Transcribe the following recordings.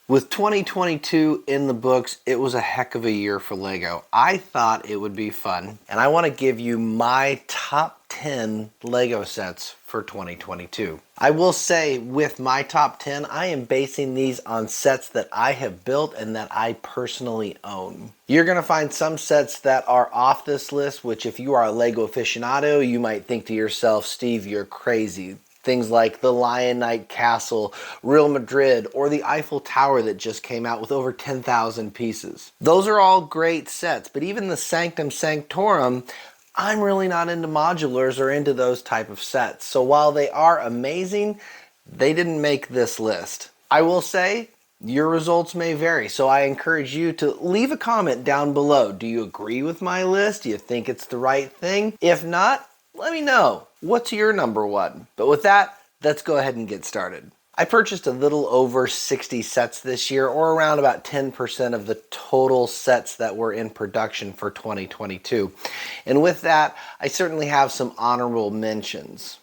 With 2022 in the books, it was a heck of a year for LEGO. I thought it would be fun, and I want to give you my top 10 LEGO sets for 2022. I will say with my top 10, I am basing these on sets that I have built and that I personally own. You're going to find some sets that are off this list, which if you are a LEGO aficionado, you might think to yourself, Steve, you're crazy. Things like the Lion Knight Castle, Real Madrid, or the Eiffel Tower that just came out with over 10,000 pieces. Those are all great sets, but even the Sanctum Sanctorum, I'm really not into modulars or into those type of sets. So while they are amazing, they didn't make this list. I will say, your results may vary, so I encourage you to leave a comment down below. Do you agree with my list? Do you think it's the right thing? If not, let me know. What's your number one? But with that, let's go ahead and get started. I purchased a little over 60 sets this year, or around about 10% of the total sets that were in production for 2022. And with that, I certainly have some honorable mentions.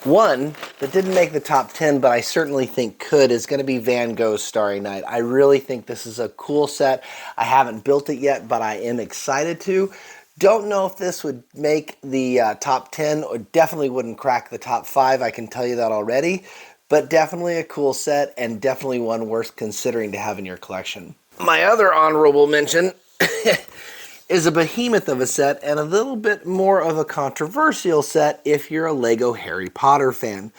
One that didn't make the top 10, but I certainly think could, is going to be Van Gogh's Starry Night. I really think this is a cool set. I haven't built it yet, but I am excited to. Don't know if this would make the top 10, or definitely wouldn't crack the top 5, I can tell you that already, but definitely a cool set and definitely one worth considering to have in your collection. My other honorable mention is a behemoth of a set and a little bit more of a controversial set if you're a LEGO Harry Potter fan,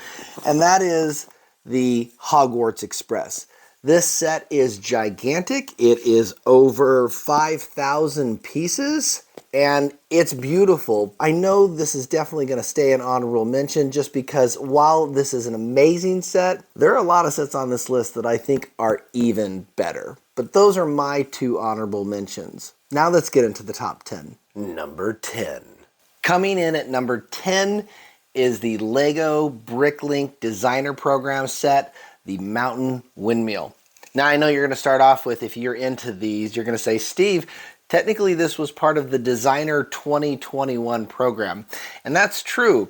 and that is the Hogwarts Express. This set is gigantic. It is over 5,000 pieces, and it's beautiful. I know this is definitely going to stay an honorable mention just because while this is an amazing set, there are a lot of sets on this list that I think are even better. But those are my two honorable mentions. Now let's get into the top 10. Number 10. Coming in at number 10 is the LEGO Bricklink Designer Program set, the Mountain Windmill. Now I know you're going to start off with, if you're into these, you're going to say, Steve, technically this was part of the Designer 2021 program. And that's true.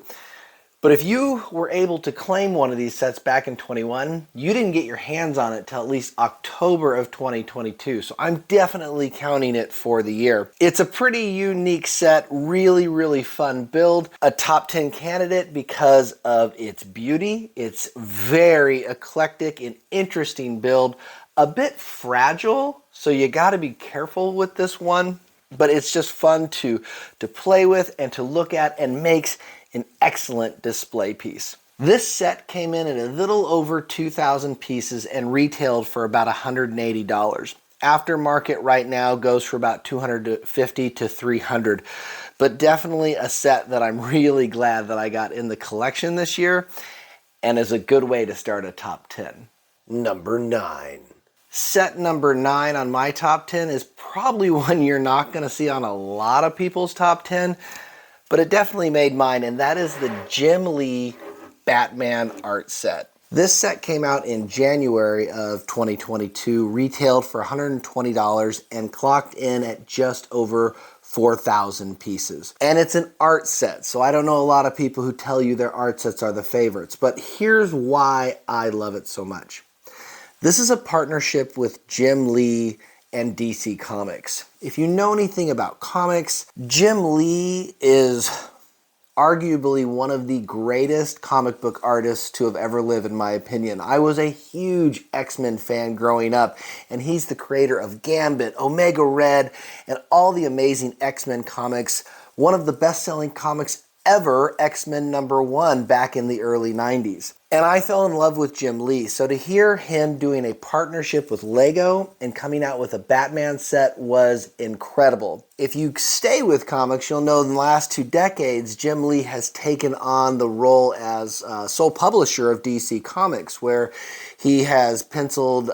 But if you were able to claim one of these sets back in 21, you didn't get your hands on it till at least October of 2022. So I'm definitely counting it for the year. It's a pretty unique set, really, really fun build. A top 10 candidate because of its beauty. It's very eclectic and interesting build. A bit fragile, so you gotta be careful with this one. But it's just fun to play with and to look at, and makes an excellent display piece. This set came in at a little over 2,000 pieces and retailed for about $180. Aftermarket right now goes for about $250 to $300, but definitely a set that I'm really glad that I got in the collection this year, and is a good way to start a top 10. Number 9. Set number 9 on my top 10 is probably one you're not going to see on a lot of people's top 10, but it definitely made mine, and that is the Jim Lee Batman art set. This set came out in January of 2022, retailed for $120, and clocked in at just over 4,000 pieces. And it's an art set, so I don't know a lot of people who tell you their art sets are the favorites, but here's why I love it so much. This is a partnership with Jim Lee and DC Comics. If you know anything about comics, Jim Lee is arguably one of the greatest comic book artists to have ever lived, in my opinion. I was a huge X-Men fan growing up, and he's the creator of Gambit, Omega Red, and all the amazing X-Men comics. One of the best-selling comics ever, X-Men #1 back in the early 90s. And I fell in love with Jim Lee, so to hear him doing a partnership with LEGO and coming out with a Batman set was incredible. If you stay with comics, you'll know in the last 2 decades, Jim Lee has taken on the role as sole publisher of DC Comics, where he has penciled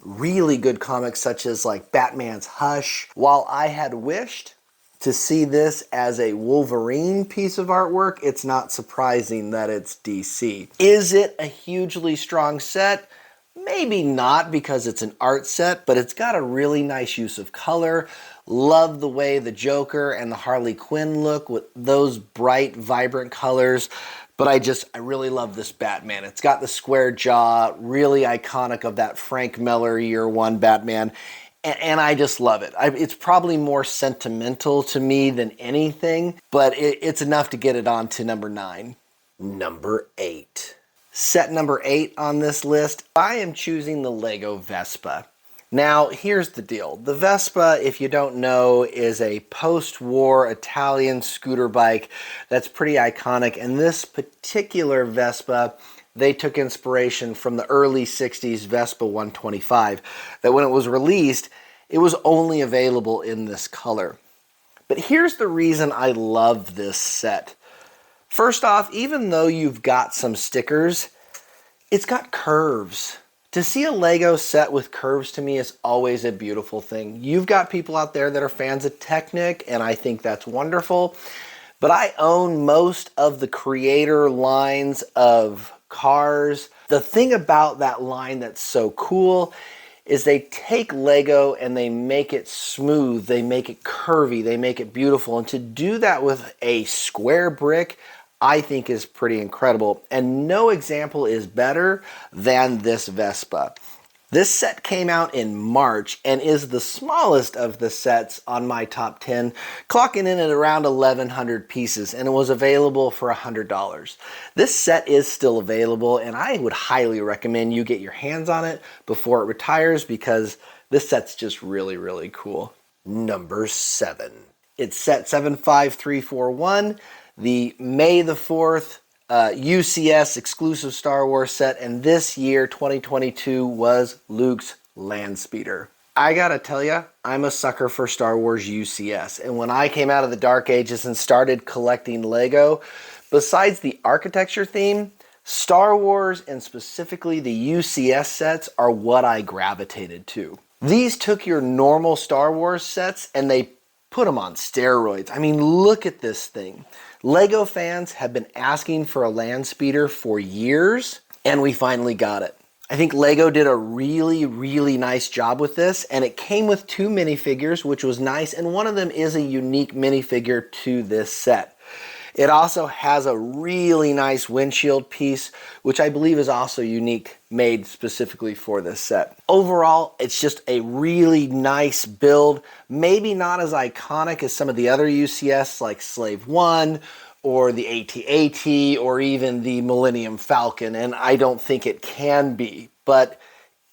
really good comics such as like Batman's Hush. While I had wished to see this as a Wolverine piece of artwork, it's not surprising that it's DC. Is it a hugely strong set? Maybe not, because it's an art set, but it's got a really nice use of color. Love the way the Joker and the Harley Quinn look with those bright, vibrant colors. But I really love this Batman. It's got the square jaw, really iconic of that Frank Miller Year One Batman. And I just love it. It's probably more sentimental to me than anything, but it's enough to get it on to number 9. Number 8. Set number 8 on this list, I am choosing the Lego Vespa. Now, here's the deal. The Vespa, if you don't know, is a post-war Italian scooter bike that's pretty iconic. And this particular Vespa, they took inspiration from the early 60s Vespa 125, that when it was released, it was only available in this color. But here's the reason I love this set. First off, even though you've got some stickers, it's got curves. To see a Lego set with curves to me is always a beautiful thing. You've got people out there that are fans of Technic, and I think that's wonderful. But I own most of the Creator lines of cars. The thing about that line that's so cool is they take Lego and they make it smooth, they make it curvy, they make it beautiful. And to do that with a square brick, I think is pretty incredible. And no example is better than this Vespa. This set came out in March and is the smallest of the sets on my top 10, clocking in at around 1,100 pieces, and it was available for $100. This set is still available, and I would highly recommend you get your hands on it before it retires because this set's just really, really cool. Number 7. It's set 75341. The May the 4th UCS exclusive Star Wars set, and this year, 2022, was Luke's Landspeeder. I gotta tell you, I'm a sucker for Star Wars UCS, and when I came out of the Dark Ages and started collecting Lego, besides the architecture theme, Star Wars and specifically the UCS sets are what I gravitated to. These took your normal Star Wars sets and they put them on steroids. I mean, look at this thing. Lego fans have been asking for a Landspeeder for years, and we finally got it. I think Lego did a really, really nice job with this, and it came with 2 minifigures, which was nice, and one of them is a unique minifigure to this set. It also has a really nice windshield piece, which I believe is also unique, made specifically for this set. Overall, it's just a really nice build. Maybe not as iconic as some of the other UCS like Slave One or the AT-AT or even the Millennium Falcon, and I don't think it can be. But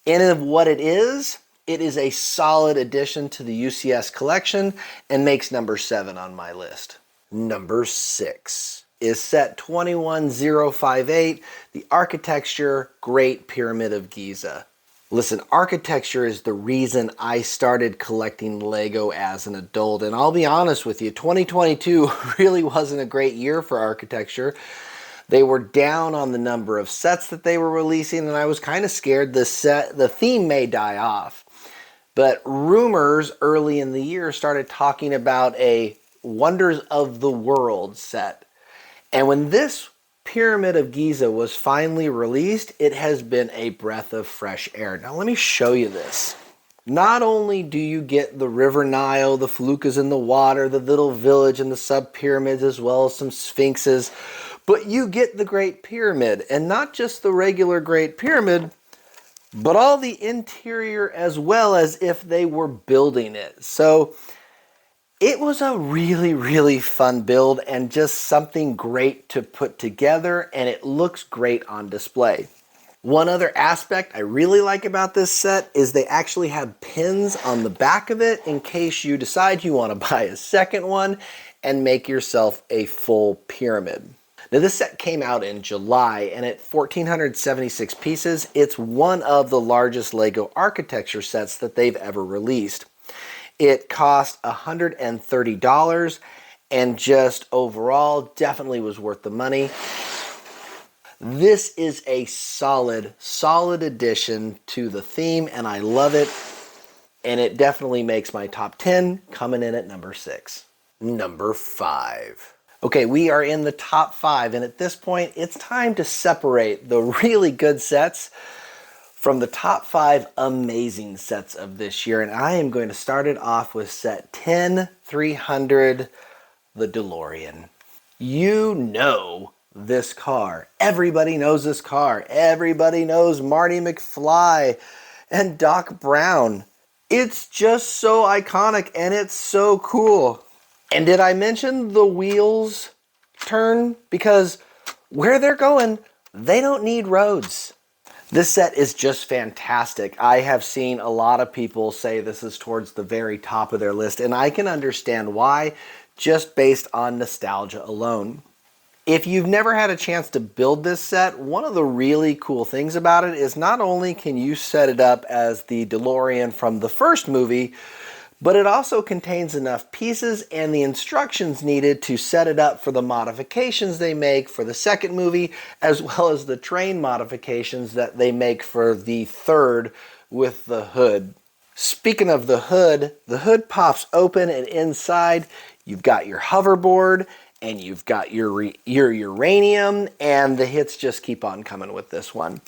in what it is a solid addition to the UCS collection and makes number 7 on my list. Number 6 is set 21058, the Architecture Great Pyramid of Giza. Listen, architecture is the reason I started collecting Lego as an adult, and I'll be honest with you, 2022 really wasn't a great year for architecture. They were down on the number of sets that they were releasing, and I was kind of scared the theme may die off. But rumors early in the year started talking about a Wonders of the World set. And when this Pyramid of Giza was finally released, it has been a breath of fresh air. Now let me show you this. Not only do you get the River Nile, the feluccas in the water, the little village and the sub-pyramids, as well as some sphinxes, but you get the Great Pyramid. And not just the regular Great Pyramid, but all the interior as well, as if they were building it. So it was a really, really fun build and just something great to put together, and it looks great on display. One other aspect I really like about this set is they actually have pins on the back of it in case you decide you want to buy a second one and make yourself a full pyramid. Now this set came out in July, and at 1,476 pieces, it's one of the largest Lego architecture sets that they've ever released. It cost $130, and just overall definitely was worth the money. This is a solid addition to the theme, and I love it. And it definitely makes my top 10, coming in at number 6. Number 5. Okay, we are in the top 5, and at this point, it's time to separate the really good sets from the top 5 amazing sets of this year. And I am going to start it off with set 10300, the DeLorean. You know this car. Everybody knows this car. Everybody knows Marty McFly and Doc Brown. It's just so iconic and it's so cool. And did I mention the wheels turn? Because where they're going, they don't need roads. This set is just fantastic. I have seen a lot of people say this is towards the very top of their list, and I can understand why, just based on nostalgia alone. If you've never had a chance to build this set, one of the really cool things about it is not only can you set it up as the DeLorean from the first movie, but it also contains enough pieces and the instructions needed to set it up for the modifications they make for the second movie, as well as the train modifications that they make for the third with the hood. Speaking of the hood pops open, and inside you've got your hoverboard and you've got your uranium, and the hits just keep on coming with this one.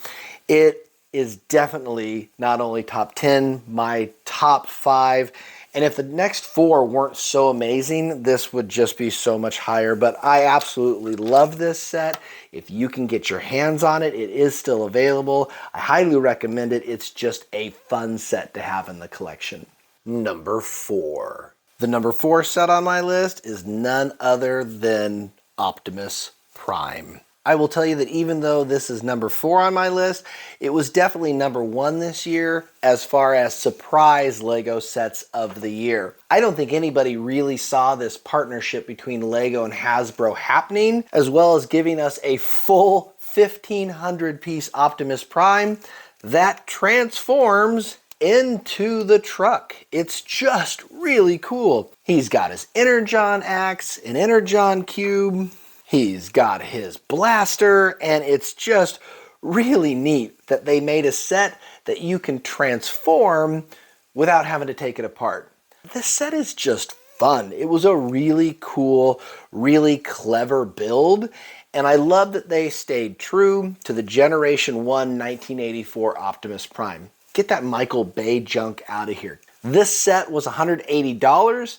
It is definitely not only top 10, my top 5. And if the next 4 weren't so amazing, this would just be so much higher. But I absolutely love this set. If you can get your hands on it, it is still available. I highly recommend it. It's just a fun set to have in the collection. Number 4. The number 4 set on my list is none other than Optimus Prime. I will tell you that even though this is number 4 on my list, it was definitely number 1 this year as far as surprise LEGO sets of the year. I don't think anybody really saw this partnership between LEGO and Hasbro happening, as well as giving us a full 1,500 piece Optimus Prime that transforms into the truck. It's just really cool. He's got his Energon axe, an Energon cube. He's got his blaster, and it's just really neat that they made a set that you can transform without having to take it apart. This set is just fun. It was a really cool, really clever build, and I love that they stayed true to the Generation 1 1984 Optimus Prime. Get that Michael Bay junk out of here. This set was $180,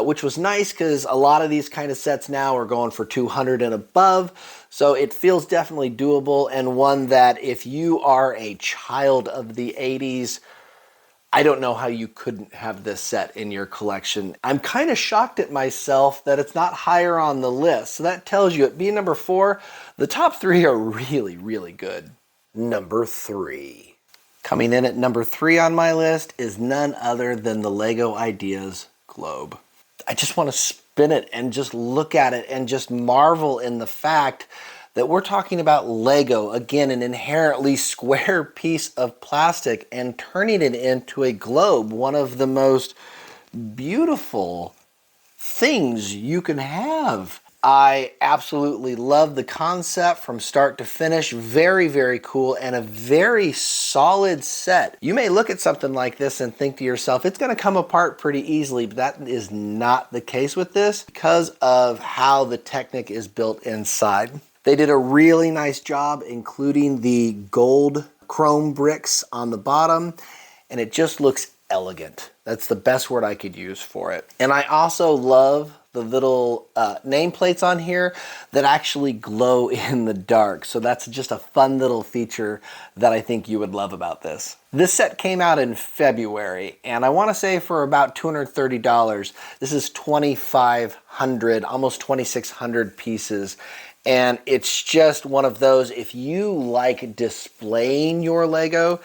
which was nice because a lot of these kind of sets now are going for $200 and above. So it feels definitely doable, and one that if you are a child of the 80s, I don't know how you couldn't have this set in your collection. I'm kind of shocked at myself that it's not higher on the list. So that tells you at being number 4, the top 3 are really, really good. Number 3. Coming in at number 3 on my list is none other than the LEGO Ideas Globe. I just want to spin it and just look at it and just marvel in the fact that we're talking about LEGO, again, an inherently square piece of plastic, and turning it into a globe, one of the most beautiful things you can have. I absolutely love the concept from start to finish. Very, very cool, and a very solid set. You may look at something like this and think to yourself, it's going to come apart pretty easily, but that is not the case with this because of how the Technic is built inside. They did a really nice job including the gold chrome bricks on the bottom, and it just looks elegant. That's the best word I could use for it. And I also love the little nameplates on here that actually glow in the dark. So that's just a fun little feature that I think you would love about this. This set came out in February, and I want to say for about $230. This is 2,500, almost 2,600 pieces. And it's just one of those, if you like displaying your LEGO,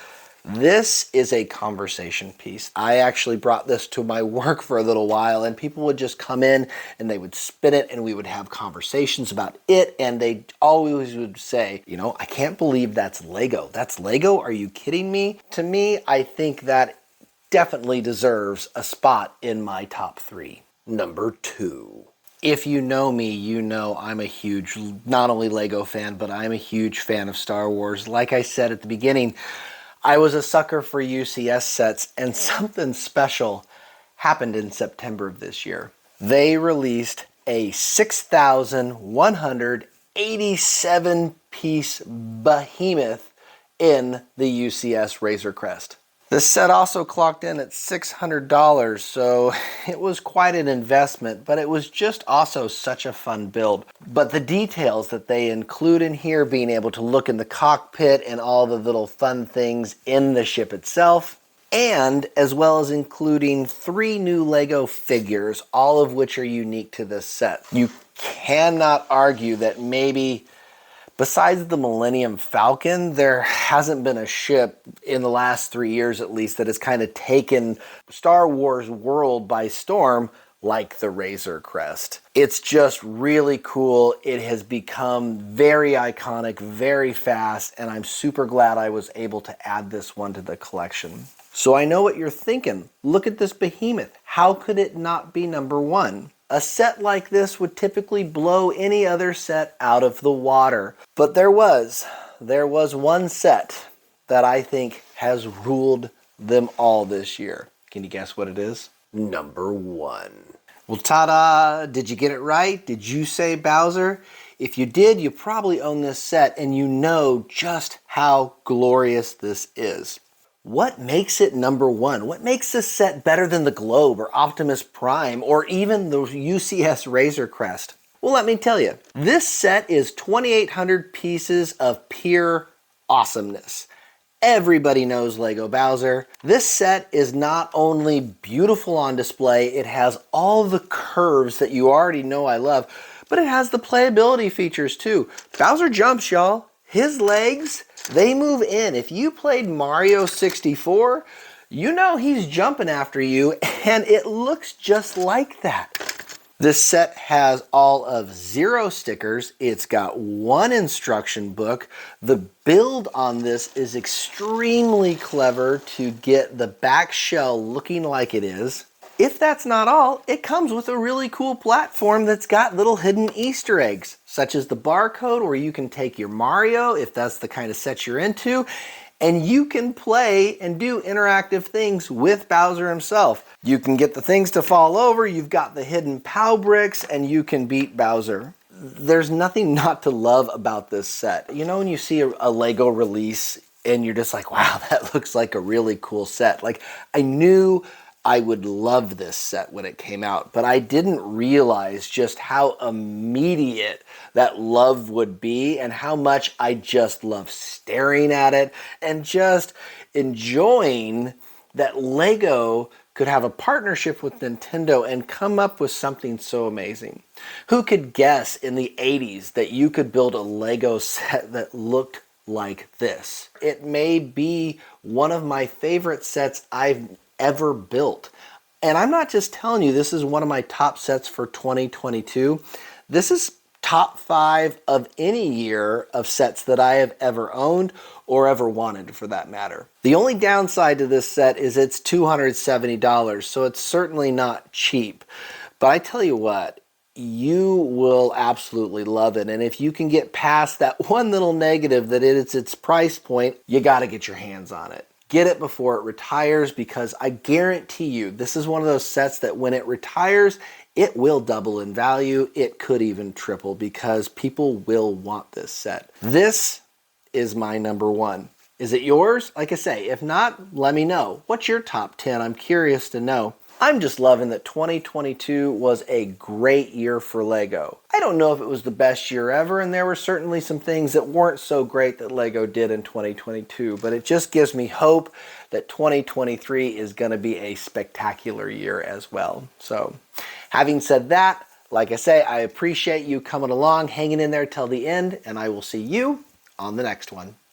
this is a conversation piece. I actually brought this to my work for a little while, and people would just come in and they would spin it and we would have conversations about it, and they always would say, you know, I can't believe that's LEGO. That's LEGO? Are you kidding me? To me, I think that definitely deserves a spot in my top 3. Number 2. If you know me, you know I'm a huge, not only LEGO fan, but I'm a huge fan of Star Wars. Like I said at the beginning, I was a sucker for UCS sets, and something special happened in September of this year. They released a 6,187 piece behemoth in the UCS Razor Crest. This set also clocked in at $600, so it was quite an investment, but it was just also such a fun build. But the details that they include in here, being able to look in the cockpit and all the little fun things in the ship itself, and as well as including 3 new Lego figures, all of which are unique to this set. You cannot argue that maybe besides the Millennium Falcon, there hasn't been a ship in the last 3 years at least that has kind of taken Star Wars world by storm like the Razor Crest. It's just really cool. It has become very iconic, very fast, and I'm super glad I was able to add this one to the collection. So I know what you're thinking. Look at this behemoth. How could it not be number 1? A set like this would typically blow any other set out of the water. But there was one set that I think has ruled them all this year. Can you guess what it is? Number 1. Well, ta-da! Did you get it right? Did you say Bowser? If you did, you probably own this set and you know just how glorious this is. What makes it number 1? What makes this set better than the Globe or Optimus Prime or even the UCS Razor Crest? Well, let me tell you. This set is 2,800 pieces of pure awesomeness. Everybody knows Lego Bowser. This set is not only beautiful on display, it has all the curves that you already know I love, but it has the playability features too. Bowser jumps, y'all. His legs, they move in. If you played Mario 64, you know he's jumping after you, and it looks just like that. This set has all of 0 stickers. It's got 1 instruction book. The build on this is extremely clever to get the back shell looking like it is. If that's not all, it comes with a really cool platform that's got little hidden Easter eggs, such as the barcode where you can take your Mario, if that's the kind of set you're into, and you can play and do interactive things with Bowser himself. You can get the things to fall over, you've got the hidden POW bricks, and you can beat Bowser. There's nothing not to love about this set. You know when you see a Lego release and you're just like, wow, that looks like a really cool set. Like, I knew I would love this set when it came out, but I didn't realize just how immediate that love would be and how much I just love staring at it and just enjoying that Lego could have a partnership with Nintendo and come up with something so amazing. Who could guess in the 80s that you could build a Lego set that looked like this? It may be one of my favorite sets I've ever built. And I'm not just telling you this is one of my top sets for 2022. This is top 5 of any year of sets that I have ever owned or ever wanted for that matter. The only downside to this set is it's $270, so it's certainly not cheap. But I tell you what, you will absolutely love it. And if you can get past that one little negative that it's its price point, you gotta get your hands on it. Get it before it retires, because I guarantee you this is one of those sets that when it retires, it will double in value. It could even triple because people will want this set. This is my number 1. Is it yours? Like I say, if not, let me know. What's your top 10? I'm curious to know. I'm just loving that 2022 was a great year for Lego. I don't know if it was the best year ever, and there were certainly some things that weren't so great that Lego did in 2022, but it just gives me hope that 2023 is going to be a spectacular year as well. So, having said that, like I say, I appreciate you coming along, hanging in there till the end, and I will see you on the next one.